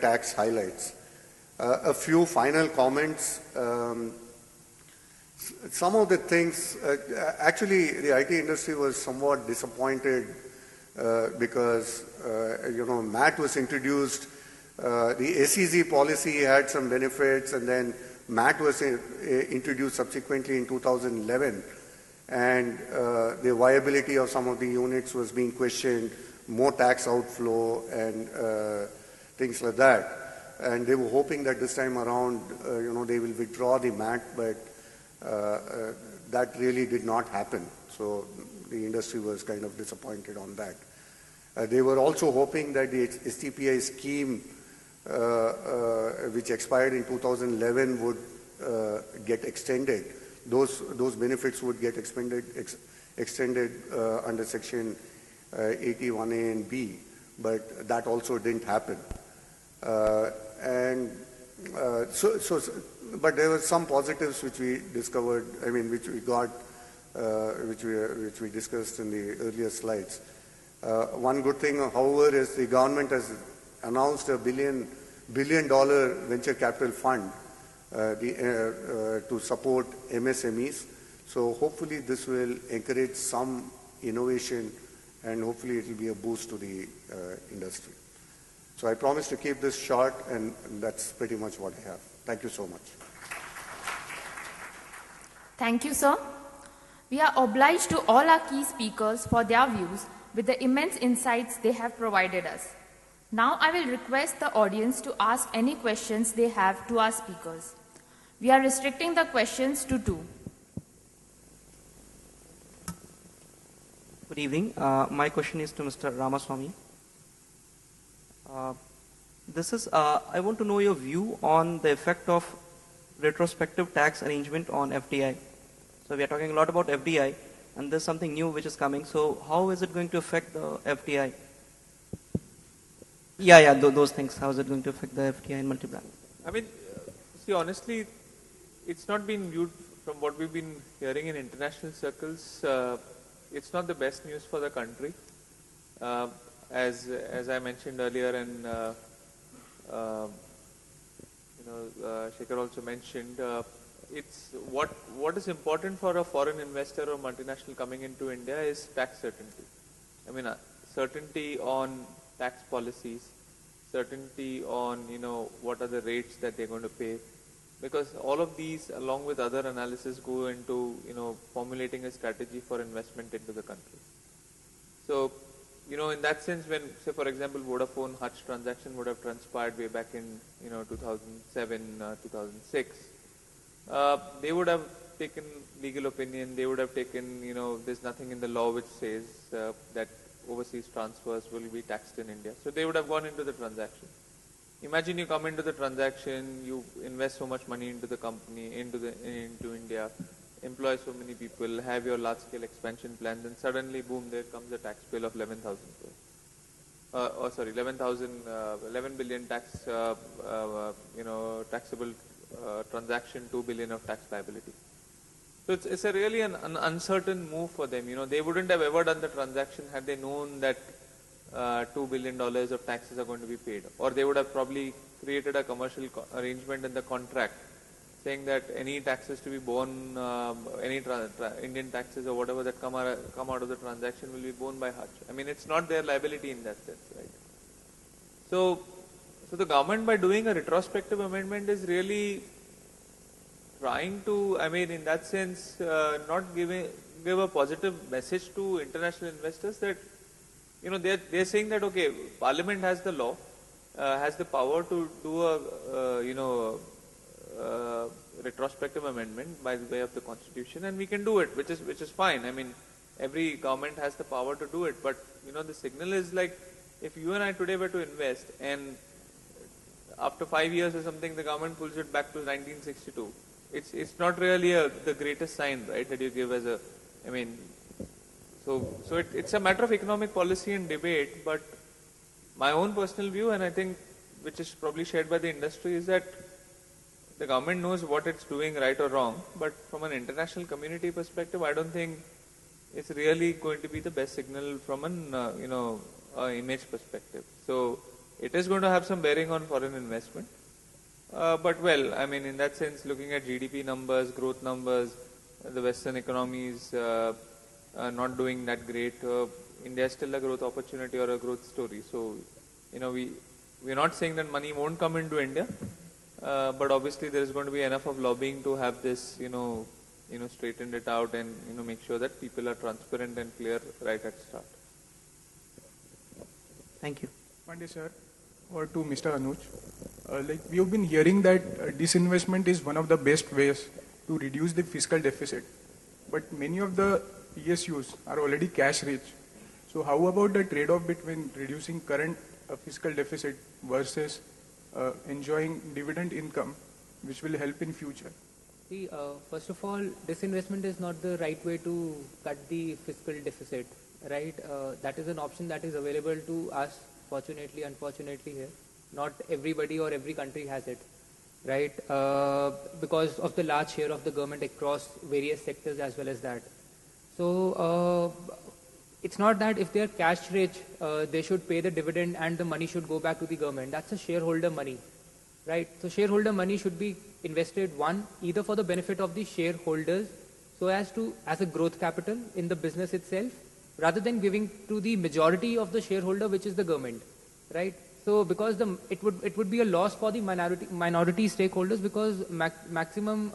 tax highlights. A few final comments. Some of the things, actually the IT industry was somewhat disappointed because, MAT was introduced, the SEZ policy had some benefits, and then MAT was introduced subsequently in 2011, and the viability of some of the units was being questioned, more tax outflow and things like that. And they were hoping that this time around, they will withdraw the MAT, but that really did not happen. So the industry was kind of disappointed on that. They were also hoping that the STPI scheme, which expired in 2011, would get extended. Those benefits would get extended under Section 81A and B, but that also didn't happen. But there were some positives which we discovered, which we got, which we discussed in the earlier slides. One good thing, however, is the government has announced a $1 billion venture capital fund to support MSMEs. So hopefully this will encourage some innovation, and hopefully it will be a boost to the industry. So I promise to keep this short, and that's pretty much what I have. Thank you so much. Thank you, sir. We are obliged to all our key speakers for their views with the immense insights they have provided us. Now I will request the audience to ask any questions they have to our speakers. We are restricting the questions to 2. Good evening. My question is to Mr. Ramaswamy. I want to know your view on the effect of retrospective tax arrangement on FDI. So we are talking a lot about FDI, and there's something new which is coming. So how is it going to affect the FDI? Those things. How is it going to affect the FDI in multi-brand? See, honestly, it's not been viewed from what we've been hearing in international circles. It's not the best news for the country. As I mentioned earlier, and Shekhar also mentioned, it's what is important for a foreign investor or multinational coming into India is tax certainty. Certainty on tax policies, certainty on what are the rates that they're going to pay, because all of these, along with other analysis, go into formulating a strategy for investment into the country. So in that sense, when, say, for example, Vodafone Hutch transaction would have transpired way back in 2007, 2006, they would have taken legal opinion. They would have taken, there's nothing in the law which says that overseas transfers will be taxed in India. So they would have gone into the transaction. Imagine you come into the transaction, you invest so much money into the company, into India, employ so many people, have your large-scale expansion plans, and suddenly, boom, there comes a tax bill of 11,000 crores. 11 billion tax, taxable transaction, 2 billion of tax liability. So it's a really an uncertain move for them. They wouldn't have ever done the transaction had they known that $2 billion of taxes are going to be paid. Or they would have probably created a commercial arrangement in the contract saying that any taxes to be borne, any Indian taxes or whatever that come out of the transaction will be borne by Hutch. It's not their liability in that sense, right? So the government, by doing a retrospective amendment, is really trying to, in that sense, not give a positive message to international investors that, they're saying that, okay, Parliament has the law, has the power to do a, retrospective amendment by the way of the Constitution, and we can do it, which is fine. Every government has the power to do it, but the signal is like, if you and I today were to invest, and after 5 years or something, the government pulls it back to 1962. It's not really the greatest sign, right, that you give as a, so it's a matter of economic policy and debate. But my own personal view, and I think which is probably shared by the industry, is that the government knows what it's doing, right or wrong, but from an international community perspective, I don't think it's really going to be the best signal from an image perspective. So it is going to have some bearing on foreign investment. But well, I mean, in that sense, looking at GDP numbers, growth numbers, the Western economies not doing that great. India is still a growth opportunity or a growth story. So, we're not saying that money won't come into India, but obviously there is going to be enough of lobbying to have this, straightened it out and make sure that people are transparent and clear right at start. Thank you. Pandey sir, or to Mr. Anuj, we have been hearing that disinvestment is one of the best ways to reduce the fiscal deficit, but many of the PSUs are already cash rich. So how about the trade-off between reducing current fiscal deficit versus enjoying dividend income, which will help in future? See, first of all, disinvestment is not the right way to cut the fiscal deficit, right? That is an option that is available to us, fortunately, unfortunately here. Not everybody or every country has it, right? Because of the large share of the government across various sectors as well as that. So, it's not that if they are cash rich, they should pay the dividend and the money should go back to the government. That's a shareholder money, right? So shareholder money should be invested, one, either for the benefit of the shareholders, so as a growth capital in the business itself, rather than giving to the majority of the shareholder, which is the government, right? So because it would be a loss for the minority stakeholders, because maximum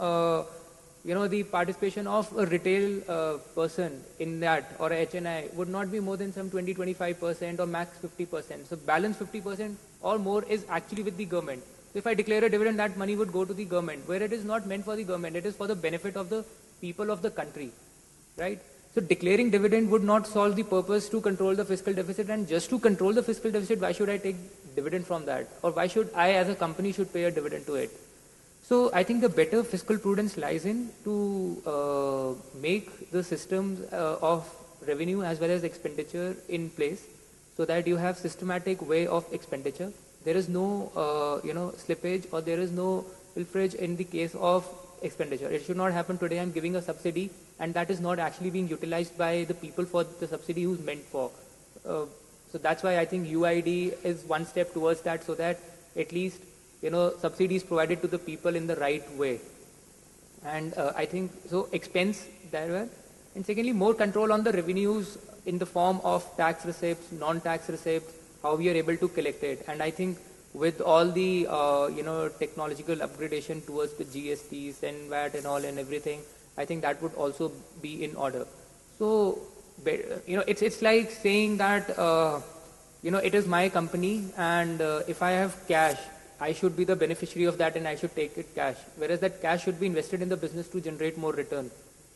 the participation of a retail person in that, or a HNI, would not be more than some 20-25% or max 50%. So balance 50% or more is actually with the government. So if I declare a dividend, that money would go to the government, where it is not meant for the government, it is for the benefit of the people of the country, right? So declaring dividend would not solve the purpose to control the fiscal deficit, and just to control the fiscal deficit, why should I take dividend from that? Or why should I as a company should pay a dividend to it? So I think the better fiscal prudence lies in to make the systems of revenue as well as expenditure in place, so that you have systematic way of expenditure. There is no slippage, or there is no pilferage in the case of expenditure. It should not happen today. I'm giving a subsidy and that is not actually being utilized by the people for the subsidy who's meant for. So that's why I think UID is one step towards that, so that at least subsidy is provided to the people in the right way. And I think so expense there were. And secondly, more control on the revenues in the form of tax receipts, non-tax receipts, how we are able to collect it. And I think with all the technological upgradation towards the GSTs and VAT and all and everything, I think that would also be in order. So it's like saying that it is my company, and if I have cash, I should be the beneficiary of that and I should take it cash, whereas that cash should be invested in the business to generate more return.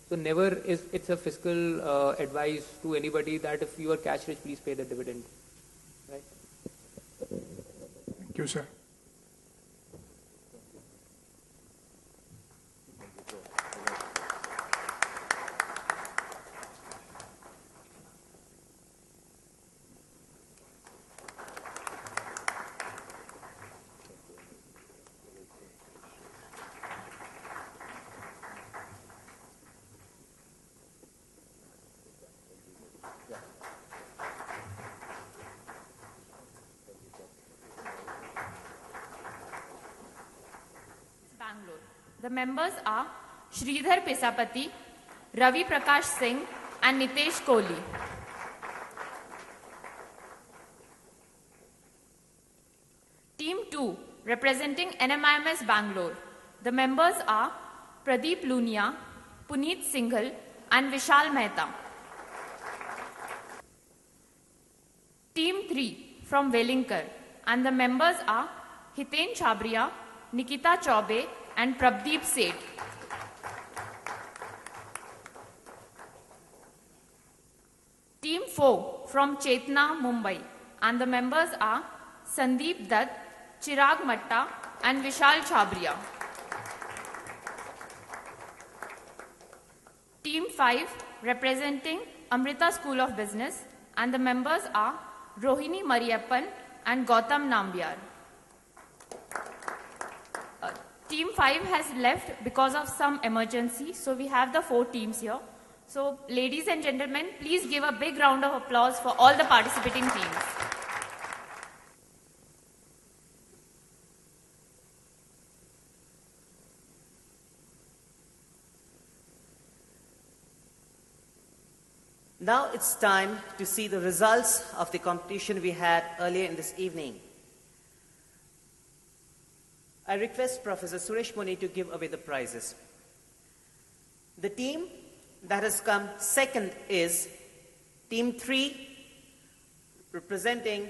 So never is it's a fiscal advice to anybody that if you are cash rich, please pay the dividend. Right? Thank you, sir. Bangalore. The members are Sridhar Pesapati, Ravi Prakash Singh and Nitesh Kohli. Team 2, representing NMIMS Bangalore. The members are Pradeep Lunia, Puneet Singhal and Vishal Mehta. Team 3, from Velinkar, and the members are Hiten Chabria, Nikita Chaube and Prabdeep Seth. Team 4 from Chetna, Mumbai, and the members are Sandeep Dutt, Chirag Matta and Vishal Chabria. Team 5 representing Amrita School of Business, and the members are Rohini Mariyappan and Gautam Nambiar. Team 5 has left because of some emergency, so we have the 4 teams here. So, ladies and gentlemen, please give a big round of applause for all the participating teams. Now it's time to see the results of the competition we had earlier in this evening. I request Professor Suresh Muni to give away the prizes. The team that has come second is Team 3, representing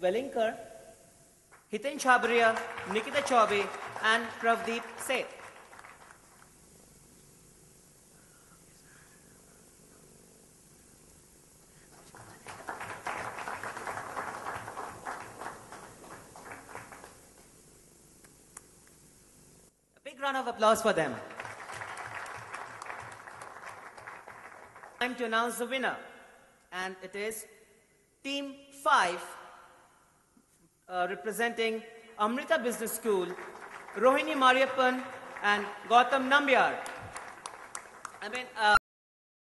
Wellinkar, Hiten Chabria, Nikita Chaube, and Pravdeep Seth. A big round of applause for them. Time to announce the winner, and it is Team 5, representing Amrita Business School, Rohini Mariappan and Gautam Nambiar.